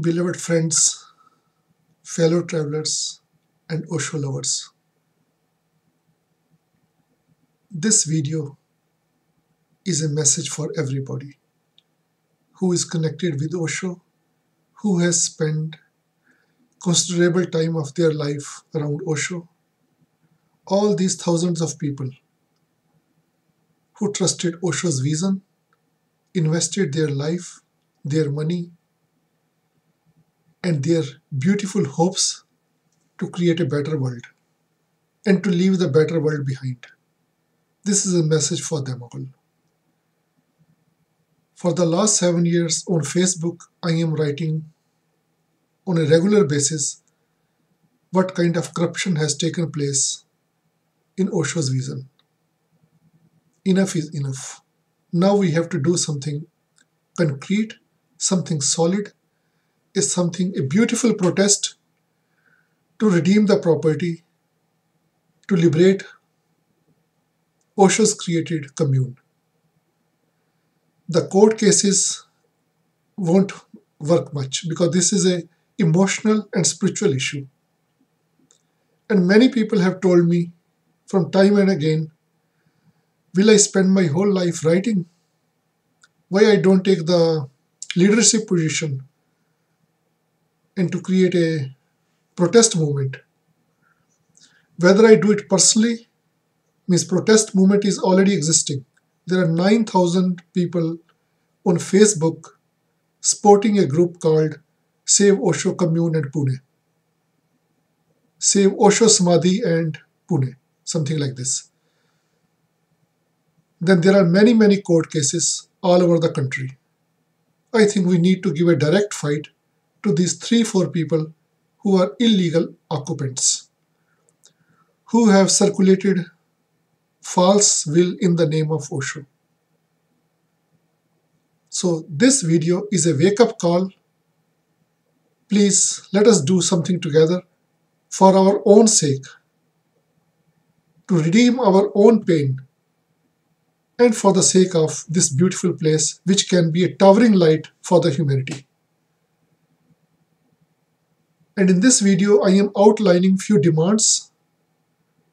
Beloved friends, fellow travelers, and Osho lovers, this video is a message for everybody who is connected with Osho, who has spent considerable time of their life around Osho, all these thousands of people who trusted Osho's vision, invested their life, their money, and their beautiful hopes to create a better world and to leave the better world behind. This is a message for them all. For the last 7 years on Facebook, I am writing on a regular basis what kind of corruption has taken place in Osho's vision. Enough is enough. Now we have to do something concrete, something solid, a beautiful protest to redeem the property, to liberate Osho's created commune. The court cases won't work much because this is an emotional and spiritual issue. And many people have told me from time and again, will I spend my whole life writing? Why I don't take the leadership position and to create a protest movement? Whether I do it personally, means protest movement is already existing. There are 9,000 people on Facebook supporting a group called Save Osho Commune and Pune. Save Osho Samadhi and Pune, something like this. Then there are many court cases all over the country. I think we need to give a direct fight to these 3-4 people who are illegal occupants, who have circulated false will in the name of Osho. So this video is a wake-up call. Please let us do something together for our own sake, to redeem our own pain, and for the sake of this beautiful place which can be a towering light for the humanity. And in this video, I am outlining few demands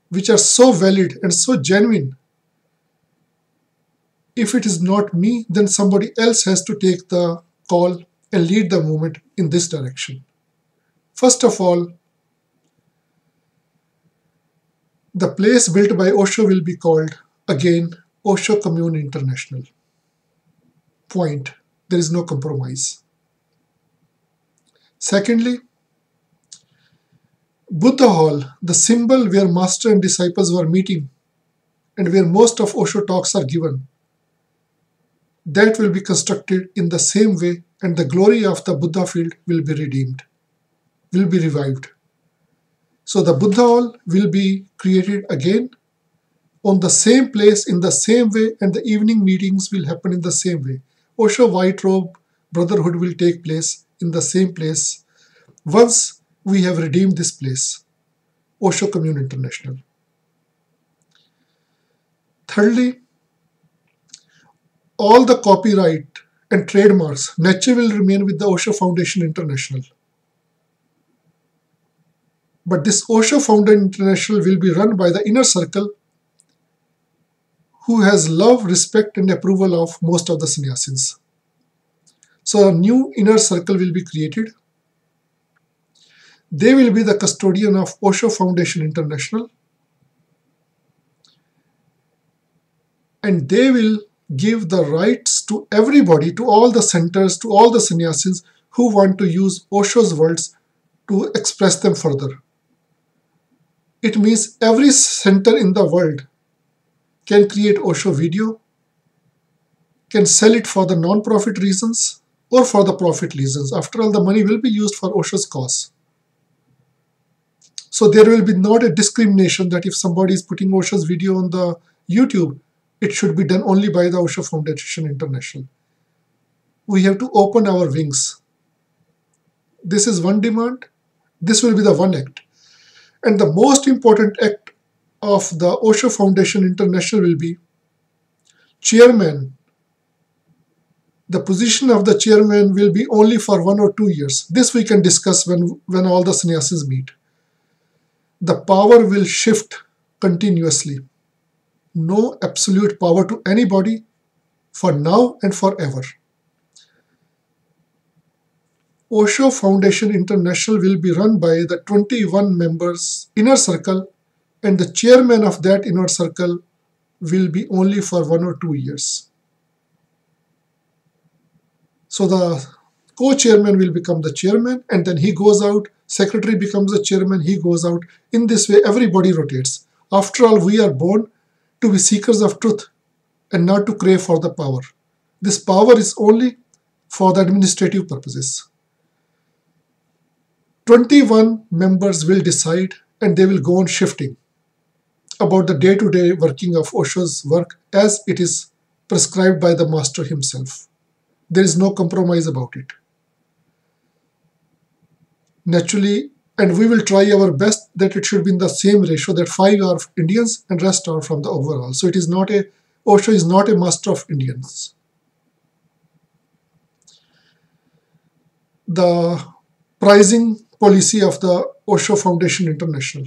which are so valid and so genuine. If it is not me, then somebody else has to take the call and lead the movement in this direction. First of all, the place built by Osho will be called, again, Osho Commune International. Point. There is no compromise. Secondly, Buddha Hall, the symbol where master and disciples were meeting and where most of Osho talks are given, that will be constructed in the same way, and the glory of the Buddha field will be redeemed, will be revived. So the Buddha Hall will be created again on the same place in the same way, and the evening meetings will happen in the same way. Osho White Robe Brotherhood will take place in the same place once we have redeemed this place, Osho Commune International. Thirdly, all the copyright and trademarks naturally will remain with the Osho Foundation International. But this Osho Foundation International will be run by the inner circle who has love, respect, and approval of most of the sannyasins. So a new inner circle will be created. They will be the custodian of Osho Foundation International, and they will give the rights to everybody, to all the centers, to all the sannyasins who want to use Osho's words to express them further. It means every center in the world can create Osho video, can sell it for the non-profit reasons or for the profit reasons. After all, the money will be used for Osho's cause. So there will be not a discrimination that if somebody is putting Osho's video on the YouTube, it should be done only by the Osho Foundation International. We have to open our wings. This is one demand. This will be the one act. And the most important act of the Osho Foundation International will be chairman The position of the chairman will be only for 1 or 2 years. This we can discuss when all the sannyasis meet. The power will shift continuously. No absolute power to anybody for now and forever. Osho Foundation International will be run by the 21 members inner circle, and the chairman of that inner circle will be only for 1 or 2 years. So the co-chairman will become the chairman, and then he goes out, secretary becomes the chairman, he goes out. In this way, everybody rotates. After all, we are born to be seekers of truth and not to crave for the power. This power is only for the administrative purposes. 21 members will decide, and they will go on shifting about the day-to-day working of Osho's work as it is prescribed by the master himself. There is no compromise about it. Naturally, and we will try our best that it should be in the same ratio, that 5 are Indians and rest are from the overall. So it is not Osho is not a master of Indians. The pricing policy of the Osho Foundation International.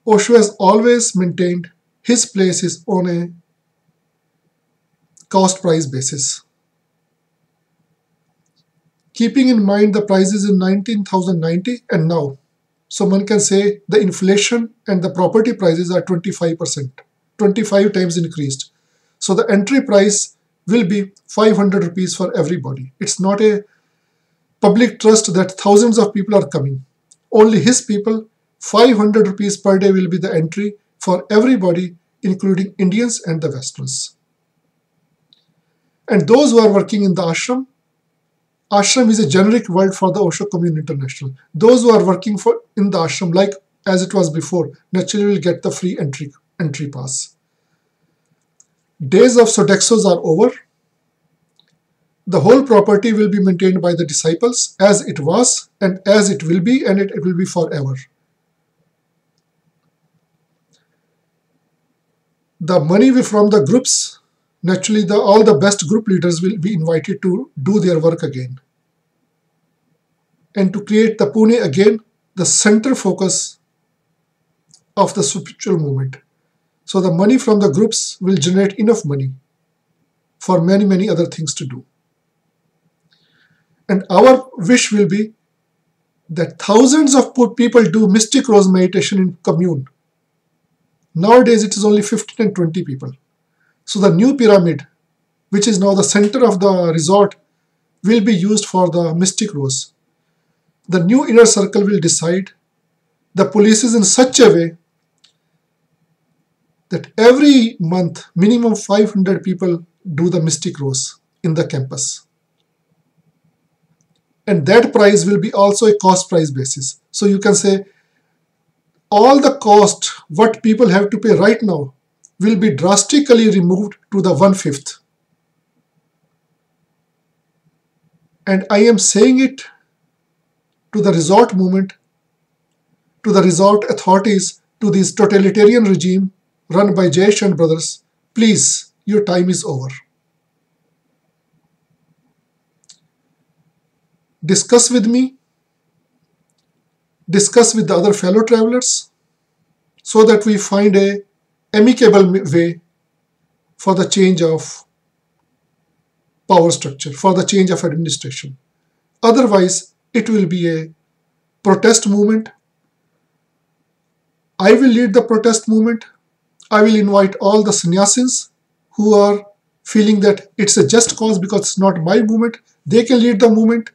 Osho has always maintained his place is on a cost price basis. Keeping in mind the prices in 1990 and now, so one can say the inflation and the property prices are 25%, 25 times increased. So the entry price will be 500 rupees for everybody. It's not a public trust that thousands of people are coming. Only his people, 500 rupees per day will be the entry for everybody, including Indians and the Westerns. And those who are working in the ashram, ashram is a generic word for the Osho Commune International. Those who are working in the ashram, like as it was before, naturally will get the free entry pass. Days of Sodexos are over. The whole property will be maintained by the disciples as it was and as it will be, and it will be forever. The money from the groups, naturally all the best group leaders will be invited to do their work again. And to create the Pune again, the center focus of the spiritual movement. So the money from the groups will generate enough money for many, many other things to do. And our wish will be that thousands of people do mystic rose meditation in commune. Nowadays it is only 15 and 20 people. So the new pyramid, which is now the center of the resort, will be used for the mystic rose. The new inner circle will decide the policies in such a way that every month minimum 500 people do the mystic rose in the campus. And that price will be also a cost price basis. So you can say all the cost what people have to pay right now will be drastically removed to the 1/5. And I am saying it to the resort movement, to the resort authorities, to this totalitarian regime run by Jaish and brothers, please, your time is over. Discuss with me, discuss with the other fellow travelers, so that we find a amicable way for the change of power structure, for the change of administration. Otherwise, it will be a protest movement. I will lead the protest movement. I will invite all the sannyasins who are feeling that it's a just cause because it's not my movement. They can lead the movement.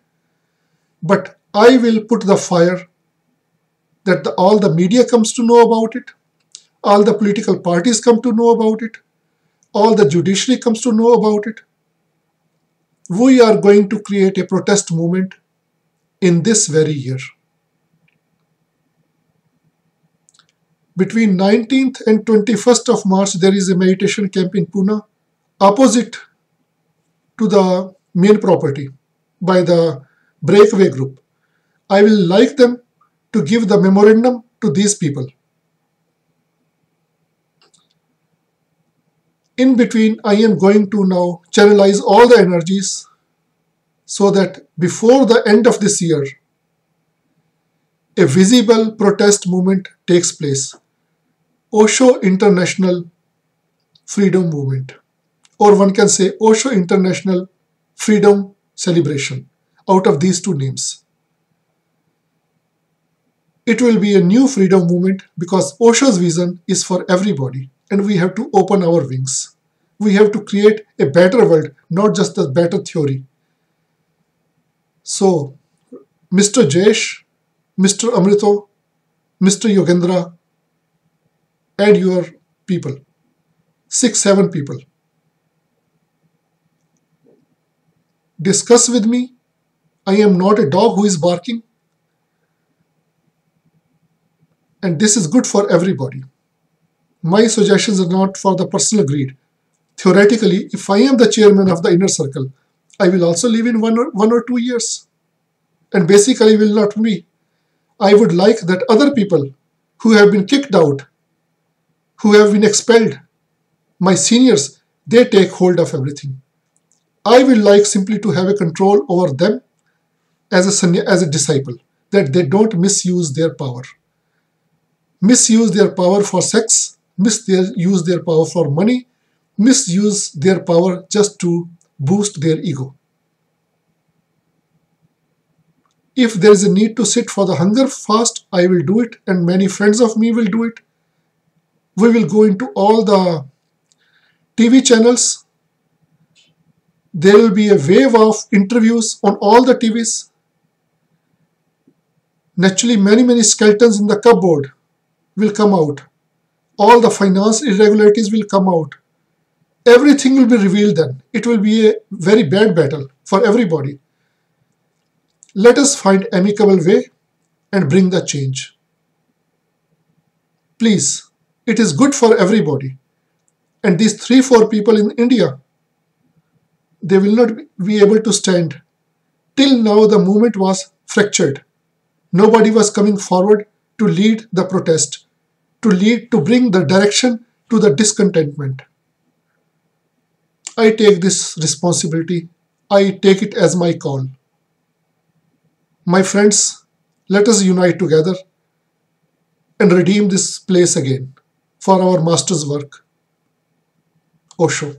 But I will put the fire that all the media comes to know about it, all the political parties come to know about it, all the judiciary comes to know about it. We are going to create a protest movement in this very year. Between 19th and 21st of March, there is a meditation camp in Pune, opposite to the main property by the breakaway group. I will like them to give the memorandum to these people. In between, I am going to now channelize all the energies so that before the end of this year, a visible protest movement takes place. Osho International Freedom Movement, or one can say Osho International Freedom Celebration, out of these two names. It will be a new freedom movement because Osho's vision is for everybody, and we have to open our wings. We have to create a better world, not just a better theory. So, Mr. Jesh, Mr. Amrito, Mr. Yogendra, and your people, 6, 7 people, discuss with me. I am not a dog who is barking, and this is good for everybody. My suggestions are not for the personal greed. Theoretically, if I am the chairman of the inner circle, I will also live in 1 or 2 years. And basically will not be. I would like that other people who have been kicked out, who have been expelled, my seniors, they take hold of everything. I will like simply to have a control over them as a disciple, that they don't misuse their power. Misuse their power for sex, misuse their power for money, misuse their power just to boost their ego. If there is a need to sit for the hunger fast, I will do it, and many friends of me will do it. We will go into all the TV channels. There will be a wave of interviews on all the TVs. Naturally, many skeletons in the cupboard will come out. All the finance irregularities will come out. Everything will be revealed then. It will be a very bad battle for everybody. Let us find amicable way and bring the change. Please, it is good for everybody. And these 3, 4 people in India, they will not be able to stand. Till now, the movement was fractured. Nobody was coming forward to lead the protest, to bring the direction to the discontentment. I take this responsibility. I take it as my call. My friends, let us unite together and redeem this place again for our master's work. Osho.